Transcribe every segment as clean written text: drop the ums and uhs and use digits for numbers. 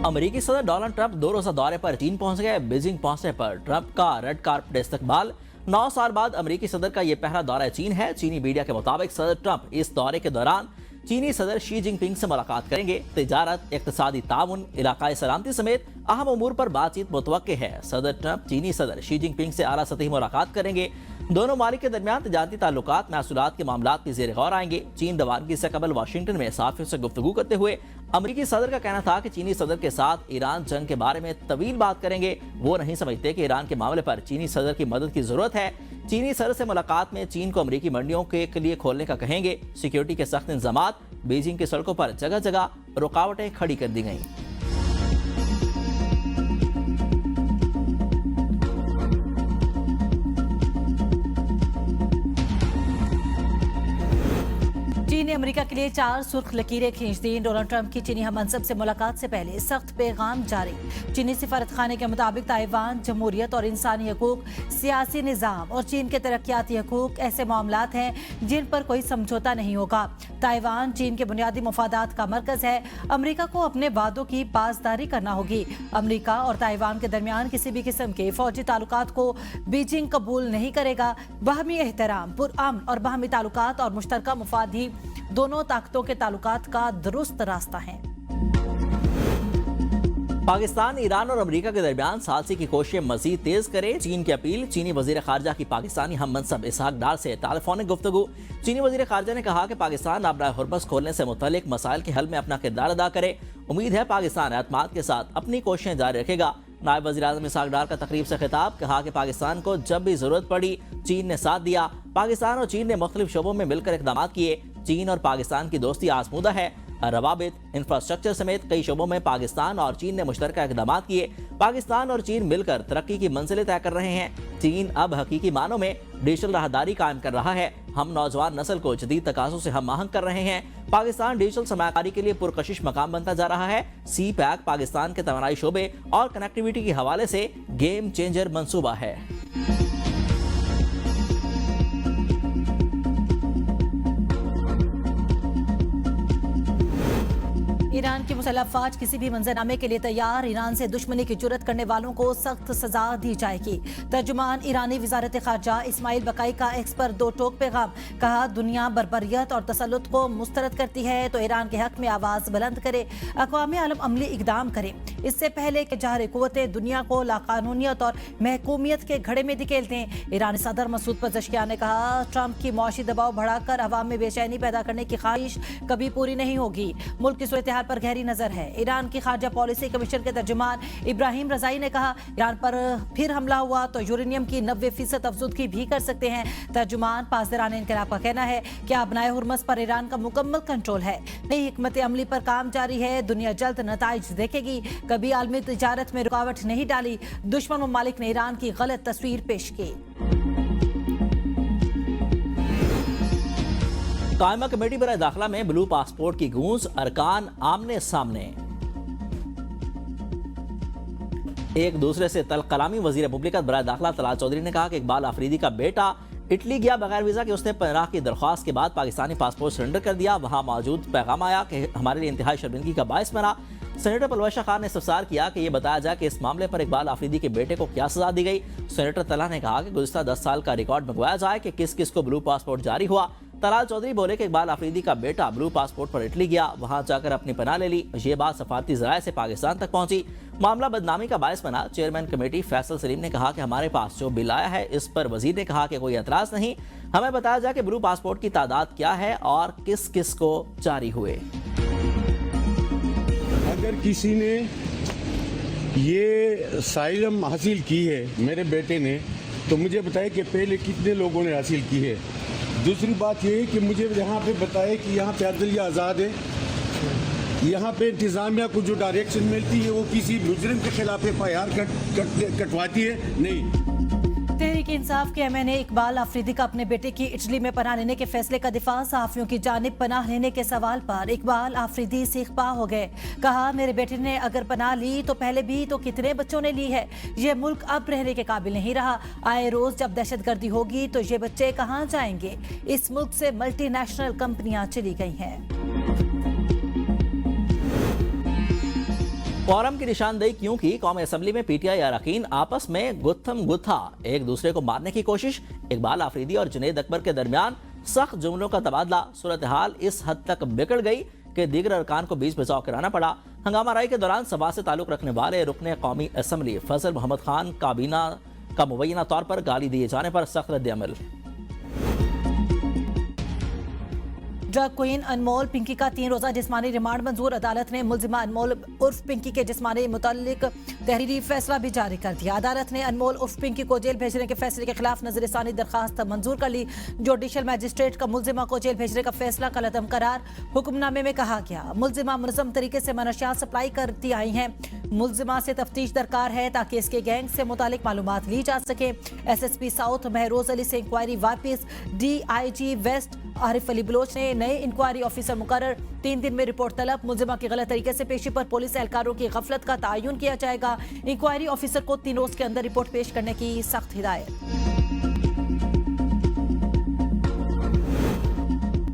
अमेरिकी सदर Donald Trump 2 रोज़ा दौरे पर चीन पहुंच गए। बीजिंग पहुंचने पर ट्रंप का रेड कार्पेट इस्तकबाल। 9 साल बाद अमेरिकी सदर का यह पहला दौरा चीन है। चीनी मीडिया के मुताबिक सदर ट्रंप इस दौरे के दौरान चीनी सदर शी जिनपिंग से मुलाकात करेंगे। तिजारत, इक्तिसादी ताउन, इलाकाई सलामती समेत अहम उमूर पर बातचीत मुतवक्के है। सदर ट्रंप चीनी सदर शी जिनपिंग से आला सतही मुलाकात करेंगे। दोनों मालिक के दरमियान तिजारती ताल्लुकात, महसूलात के मामलात की ज़ेर गौर आएंगे। चीन रवानगी से कबल वाशिंगटन में साफियों से गुफ्तगू करते हुए अमेरिकी सदर का कहना था कि चीनी सदर के साथ ईरान जंग के बारे में तवील बात करेंगे। वो नहीं समझते कि ईरान के मामले पर चीनी सदर की मदद की जरूरत है। चीनी सदर से मुलाकात में चीन को अमेरिकी मंडियों के लिए खोलने का कहेंगे। सिक्योरिटी के सख्त इंतजामात, बीजिंग की सड़कों पर जगह जगह रुकावटें खड़ी कर दी गईं। चीन ने अमेरिका के लिए 4 सुर्ख लकीरें खींच दी। डोनाल्ड ट्रंप की चीनी हम मनसब से मुलाकात से पहले सख्त पैगाम जारी। चीनी सिफारत खाने के मुताबिक ताइवान जमहूरियत और इंसानी हकूक, सियासी निज़ाम और चीन के तरक्याती हकूक ऐसे मामलात हैं जिन पर कोई समझौता नहीं होगा। ताइवान चीन के बुनियादी मफादात का मरकज है। अमेरिका को अपने वादों की पासदारी करना होगी। अमेरिका और ताइवान के दरमियान किसी भी किस्म के फौजी ताल्लुकात को बीजिंग कबूल नहीं करेगा। बाहमी एहतराम, पुरअमन और बाहमी ताल्लुकात और मुश्तरका मुफाद ही दोनों ताकतों के ताल्लुकात का दुरुस्त रास्ता है। पाकिस्तान, ईरान और अमेरिका के दरमियान सालसी की कोशिशें मजीद तेज करे। चीन की अपील। चीनी वजीर खारजा की पाकिस्तानी हम मनसब इसहाक डार से टेलीफोनिक गुफ्तगू। चीनी वजीर खारजा ने कहा कि पाकिस्तान आबराए हुर्मस खोलने से मुतल्लिक मसाइल के हल में अपना किरदार अदा करे। उम्मीद है पाकिस्तान एतमाद के साथ अपनी कोशिशें जारी रखेगा। नायब वज़ीर आज़म इसहाक डार का तकरीब से खिताब। कहा कि पाकिस्तान को जब भी जरूरत पड़ी चीन ने साथ दिया। पाकिस्तान और चीन ने मुख्तलिफ शोबों में मिलकर इक़दामात किए। चीन और पाकिस्तान की दोस्ती आजमूदा है। रवाबित, इंफ्रास्ट्रक्चर समेत कई शोबों में पाकिस्तान और चीन ने मुश्तरका इक़दामात किए। पाकिस्तान और चीन मिलकर तरक्की की मंजिलें तय कर रहे हैं। चीन अब हकीकी मानों में डिजिटल राहदारी कायम कर रहा है। हम नौजवान नस्ल को जदीद तकाज़ों से हम आहंग कर रहे हैं। पाकिस्तान डिजिटल सरमायाकारी के लिए पुरकशिश मकाम बनता जा रहा है। सी पैक पाकिस्तान के तवानाई शोबे और कनेक्टिविटी के हवाले से गेम चेंजर मंसूबा है। ईरान की मुसल्लह अफवाज किसी भी मंजरनामे के लिए तैयार। ईरान से दुश्मनी की जुर्रत करने वालों को सख्त सजा दी जाएगी। तर्जुमान ईरानी वजारत खारजा इस्माइल बकाई का एक्स पर 2 टोक पैगाम। कहा, दुनिया बर्बरियत और तसल्लुत को मुस्तरद करती है तो ईरान के हक में आवाज बुलंद करे, अक़वाम आलम अमली इक़दाम करे। इससे पहले कि जहर कुव्वतें दुनिया को लाकानूनियत और महकूमियत के घड़े में धकेल दें। ईरानी सदर मसूद पज़ेश्कियान ने कहा, ट्रंप की मौशी दबाव बढ़ाकर अवाम में बेचैनी पैदा करने की ख्वाहिश कभी पूरी नहीं होगी। मुल्क की सूरत हाल पर गहरी नजर है। ईरान की खारजा पॉलिसी कमीशन के तर्जुमान इब्राहिम रजाई ने कहा, ईरान पर फिर हमला हुआ तो यूरेनियम की 90% अफजुदगी भी कर सकते हैं। तर्जुमान पासदारान इनकलाब का कहना है कि अबनाए हुर्मस पर ईरान का मुकम्मल कंट्रोल है। नई हिकमत अमली पर काम जारी है। दुनिया जल्द नताइज देखेगी। कभी आलमी तिजारत में रुकावट नहीं डाली। दुश्मन ममालिक ने ईरान की गलत तस्वीर पेश की। कायमा कमेटी बराए दाखिला में ब्लू पासपोर्ट की गूंज। अरकान आमने सामने एक दूसरे से तल्ख कलामी। वजीर मुमलिकत बराए दाखिला तलाल चौधरी ने कहा कि इकबाल आफरीदी का बेटा इटली गया बगैर वीज़ा के। उसने पनाह की दरख्वास्त के बाद पाकिस्तानी पासपोर्ट सरेंडर कर दिया। वहां मौजूद पैगाम आया कि हमारे लिए इंतहाई शर्मिंदगी का बायस बना। सेनेटर पलवशा खान ने इस्तफसार किया कि यह बताया जाए कि इस मामले पर इकबाल आफरीदी के बेटे को क्या सजा दी गई। सेनेटर तला ने कहा कि गुज़िश्ता 10 साल का रिकॉर्ड मंगवाया जाए कि किस किस को ब्लू पासपोर्ट जारी हुआ। तलाल चौधरी बोले कि इकबाल आफरीदी का बेटा ब्लू पासपोर्ट पर इटली गया, वहां जाकर अपनी पनाह ले ली। ये बात सफारती ज़राए से पाकिस्तान तक पहुंची। मामला बदनामी का बायस बना। चेयरमैन कमेटी फैसल सलीम ने कहा कि हमारे पास जो बिल आया है इस पर वजीर ने कहा कि कोई एतराज नहीं। हमें बताया जाए कि ब्लू पासपोर्ट की तादाद क्या है और किस किस को जारी हुए। अगर किसी ने ये साइलम हासिल की है मेरे बेटे ने, तो मुझे बताए कि पहले कितने लोगों ने हासिल की है। दूसरी बात ये है कि मुझे यहाँ पे बताए कि यहाँ पे अदलिया आज़ाद है। यहाँ पे इंतज़ामिया को जो डायरेक्शन मिलती है वो किसी मुजरिम के खिलाफ FIR कटवाती है नहीं। तहरीक इंसाफ के एमएनए इकबाल आफरीदी का अपने बेटे की इटली में पनाह लेने के फैसले का दिफा। सहाफियों की जानिब पनाह लेने के सवाल पर इकबाल आफरीदी सीखपा हो गए। कहा, मेरे बेटे ने अगर पनाह ली तो पहले भी तो कितने बच्चों ने ली है। ये मुल्क अब रहने के काबिल नहीं रहा। आए रोज जब दहशतगर्दी होगी तो ये बच्चे कहाँ जाएंगे। इस मुल्क से मल्टीनेशनल कंपनियां चली गई हैं। फॉरम की निशानदेही क्यों की? कौमी असम्बली में पीटीआई अरकान आपस में गुत्थम गुत्था, एक दूसरे को मारने की कोशिश। इकबाल आफरीदी और जुनैद अकबर के दरमियान सख्त जुमलों का तबादला। सूरत हाल इस हद तक बिगड़ गई कि दीगर अरकान को बीच बचाव कराना पड़ा। हंगामा राय के दौरान सभा से ताल्लुक रखने वाले रुकने कौमी असम्बली फजल मोहम्मद खान काबीना का मुबैना तौर पर गाली दिए जाने पर सख्त रद्द-ए-अमल। ड्रग क्वीन अनमोल पिंकी का 3 रोजा जिस्मानी रिमांड मंजूर। अदालत ने मुलजिमा अनमोल उर्फ पिंकी के जिस्मानी मुतालिक तहरीरी फैसला भी जारी कर दिया। अदालत ने अनमोल उर्फ पिंकी को जेल भेजने के फैसले के खिलाफ नजरसानी दरखास्त मंजूर कर ली। जुडिशल मैजिस्ट्रेट का मुलजिमा को जेल भेजने का फैसला कलअदम करार। हुक्मनामे में कहा गया मुलजिमा मुनज़्ज़म तरीके से मनशियात सप्लाई करती आई हैं। मुलजिमा से तफ्तीश दरकार है ताकि इसके गैंग से मुतालिक मालूमात ली जा सके। SSP साउथ महरोज अली से इंक्वायरी वापिस। DIG वेस्ट आरिफ अली बलोच ने नए इंक्वायरी ऑफिसर मुकर्रर। 3 दिन में रिपोर्ट तलब। मुलजिमा की गलत तरीके से पेशी पर पुलिस एहलकारों की गफलत का तयन किया जाएगा। इंक्वायरी ऑफिसर को 3 रोज के अंदर रिपोर्ट पेश करने की सख्त हिदायत।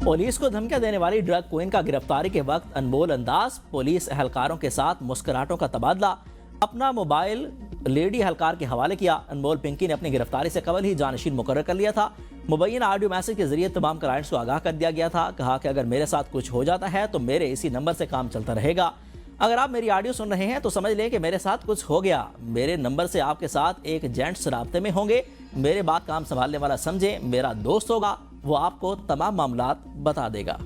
पुलिस को धमकियां देने वाली ड्रग क्वीन का गिरफ्तारी के वक्त अनमोल अंदाज। पुलिस एहलकारों के साथ मुस्कुराहटों का तबादला। अपना मोबाइल लेडी एहलकार के हवाले किया। अनमोल पिंकी ने अपनी गिरफ्तारी से कबल ही जानशीन मुकर्रर कर लिया था। मुबैना ऑडियो मैसेज के जरिए तमाम क्लाइंट्स को आगाह कर दिया गया था। कहा कि अगर मेरे साथ कुछ हो जाता है तो मेरे इसी नंबर से काम चलता रहेगा। अगर आप मेरी ऑडियो सुन रहे हैं तो समझ लें कि मेरे साथ कुछ हो गया। मेरे नंबर से आपके साथ एक जेंट्स राब्ते में होंगे। मेरे बाद काम संभालने वाला समझे मेरा दोस्त होगा, वो आपको तमाम मामलात बता देगा।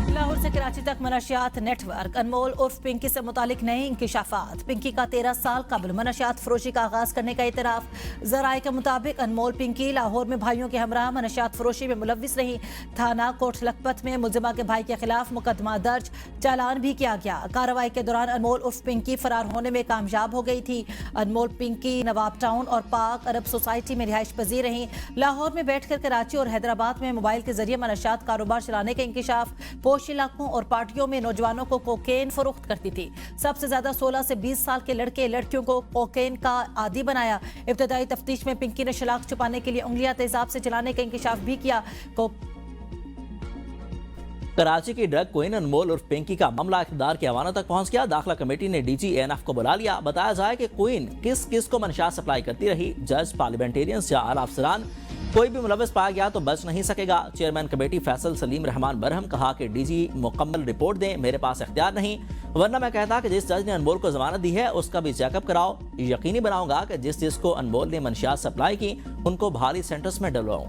लाहौर से कराची तक मनशियात नेटवर्क। अनमोल उर्फ पिंकी से मुतालिक नए इंकिशाफात। पिंकी का 13 साल कबल मनशियात फरोशी का आगाज करने का इतराफ। जराए के मुताबिक अनमोल पिंकी लाहौर में भाइयों के हमरा मनशियात फरोशी में मुलविस रही। थाना कोट लखपत में मुलजिमा के भाई के खिलाफ मुकदमा दर्ज, चालान भी किया गया। कार्रवाई के दौरान अनमोल उर्फ पिंकी फरार होने में कामयाब हो गई थी। अनमोल पिंकी नवाब टाउन और पाक अरब सोसाइटी में रिहाइश पजीर रही। लाहौर में बैठकर कराची और हैदराबाद में मोबाइल के जरिए मनशियात कारोबार चलाने के इंकिशाफ। पोश इलाकों और पार्टियों में नौजवानों को कोकेन फरोख्त करती थी। सबसे ज्यादा 16 से 20 साल के लड़के लड़कियों को कोकेन का आदी बनाया। इब्तदाई तफ्तीश में पिंकी ने शलाक छुपाने के लिए उंगलियां तेजाब से चलाने का इंकिशाफ भी किया। कराची की ड्रग क्वीन अनमोल उर्फ पिंकी का मामला इख्तिदार के हवालों तक पहुंच गया। दाखिला कमेटी ने DG ANF को बुला लिया। बताया जाए कि क्वीन किस किस को मनशियात सप्लाई करती रही। जज, पार्लियामेंटेरियंस या आला अफसरान, कोई भी मुलविस पाया गया तो बच नहीं सकेगा। चेयरमैन कमेटी फैसल सलीम रहमान बरहम कहा कि DG मुकम्मल रिपोर्ट दें, मेरे पास इख्तियार नहीं, वरना मैं कहता कि जिस जज ने अनमोल को जमानत दी है उसका भी चेकअप कराओ। यकीनी बनाऊंगा कि जिस जिसको अनमोल ने मनशियात सप्लाई की उनको भारी सेंटर्स में डलवाऊं।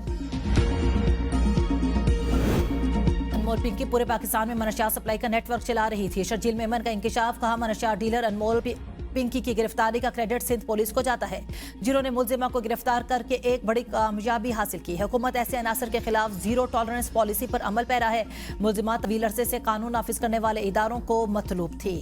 अनमोल पिंकी पूरे पाकिस्तान में मनशियात सप्लाई का नेटवर्क चला रही थी। शर्जील मेमन का इंकिशाफ। कहा मनशियात डीलर अनमोल पिंकी की गिरफ्तारी का क्रेडिट सिंध पुलिस को जाता है, जिन्होंने मुलजिमा को गिरफ्तार करके एक बड़ी कामयाबी हासिल की है। हुकूमत ऐसे अनासर के खिलाफ जीरो टॉलरेंस पॉलिसी पर अमल पैरा है। मुलजिमा तवील अरसे से कानून नाफिज करने वाले इदारों को मतलूब थी।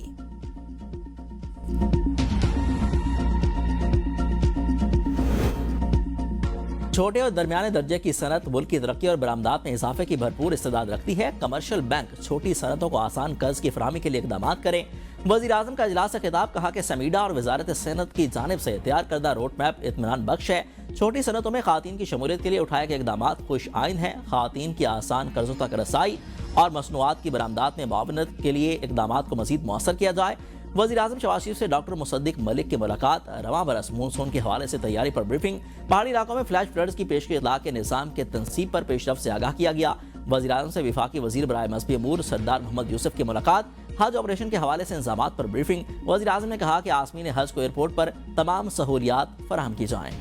छोटे और दरमियाने दर्जे की सनत मुल्क की तरक्की और बरामदात में इजाफे की भरपूर इस्तेदाद रखती है। कमर्शियल बैंक छोटी सनतों को आसान कर्ज की फराहमी के लिए इकदाम करें। वज़ीर आज़म का इजलास से खिताब। कहा कि समीडा और वजारत सनत की जानिब से तैयार करदा रोड मैप इत्मीनान बख्श है। छोटी सनतों में खातीन की शमूलियत के लिए उठाए गए इकदाम खुश आइन हैं। खातीन की आसान कर्जों तक रसाई और मसनूआत की बरामदात में मुआवनत के लिए इकदाम को मज़ीद मौसर किया जाए। वज़ीर आज़म शहबाज शरीफ से डॉक्टर मुसद्दिक मलिक की मुलाकात। रवां बरस मानसून के हवाले से तैयारी पर ब्रीफिंग। पहाड़ी इलाकों में फ्लैश फ्लड्स की पेश इतला के निज़ाम के तनसीब पर पेशरफ से आगाह किया गया। वज़ीर आज़म से वफाकी वज़ीर बराए मज़हबी अमूर सरदार मोहम्मद यूसुफ की मुलाकात। हज ऑपरेशन के हवाले से इंतज़ामात पर ब्रीफिंग। वज़ीर आज़म ने कहा कि आसमीन हज को एयरपोर्ट पर तमाम सहूलियात फराहम की जाएँ।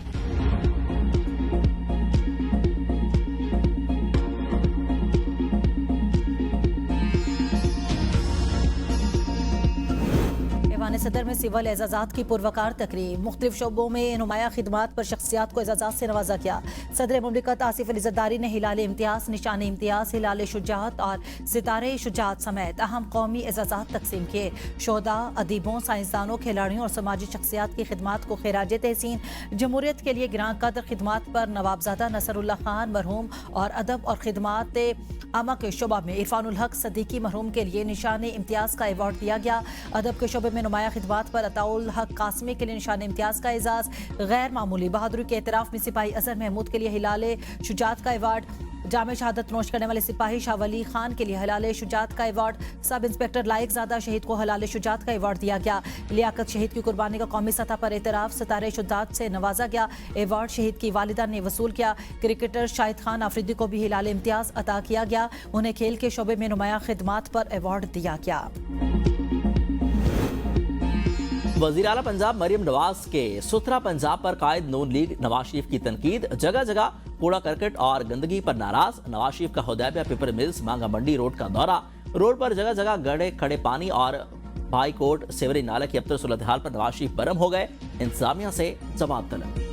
सदर में सिविल एजाजात की पुरवकार तकरीब। मुख्तलिफ शोबों में नुमाया खिदमात पर शख्सियात को एजाजात से नवाजा किया। सदर मुमलिकत आसिफ अली ज़रदारी ने हिलाल इम्तियाज, निशान इम्तियाज, हिलाल शुजात और सितारे शुजात समेत अहम कौमी एजाजात तकसीम किए। शोदा, अदीबों, साइंसदानों, खिलाड़ियों और समाजी शख्सियात की खिदमात को खिराज तहसीन। जमहूरियत के लिए गिरां कदर खिदमात पर नवाबजादा नसरुल्लाह खान मरहूम और अदब और खिदमात आमा के शोबा में इरफानुल हक सदीकी मरहूम के लिए निशान इम्तियाज का अवार्ड दिया गया। अदब के शोबे में नुमाया खिदमात पर अताउल हक कासमी के लिए निशान इम्तियाज का एजाज। गैर मामूली बहादुरी के एतराफ में सिपाही अजहर महमूद के लिए हिलाल शुजात का अवार्ड। जाम शहादत नोश करने वाले सिपाही शाह वली खान के लिए हलाल शुजात का अवार्ड, सब इंस्पेक्टर लाइक ज़ादा शहीद को हलाल शुजात का अवार्ड दिया गया। लियाकत शहीद की कुर्बानी का कौमी सतह पर एतराफ़, सितारे शुजात से नवाजा गया। अवार्ड शहीद की वालिदा ने वसूल किया। क्रिकेटर शाहिद खान आफरीदी को भी हिलाल इम्तियाज़ अता किया गया। उन्हें खेल के शोबे में नुमाया खिदमात पर अवार्ड दिया गया। वज़ीर आला पंजाब मरियम नवाज के सुथरा पंजाब पर कायद नून लीग नवाज शरीफ की तनकीद, जगह जगह कूड़ा करकट और गंदगी पर नाराज। नवाज शरीफ का हुदैबिया पेपर मिल्स मांगा मंडी रोड का दौरा, रोड पर जगह जगह गड़े खड़े पानी और भाई कोट सेवरी नाला की अबतर सूरत हाल पर नवाज शरीफ बरम हो गए, इंतजामिया से जवाब तलब।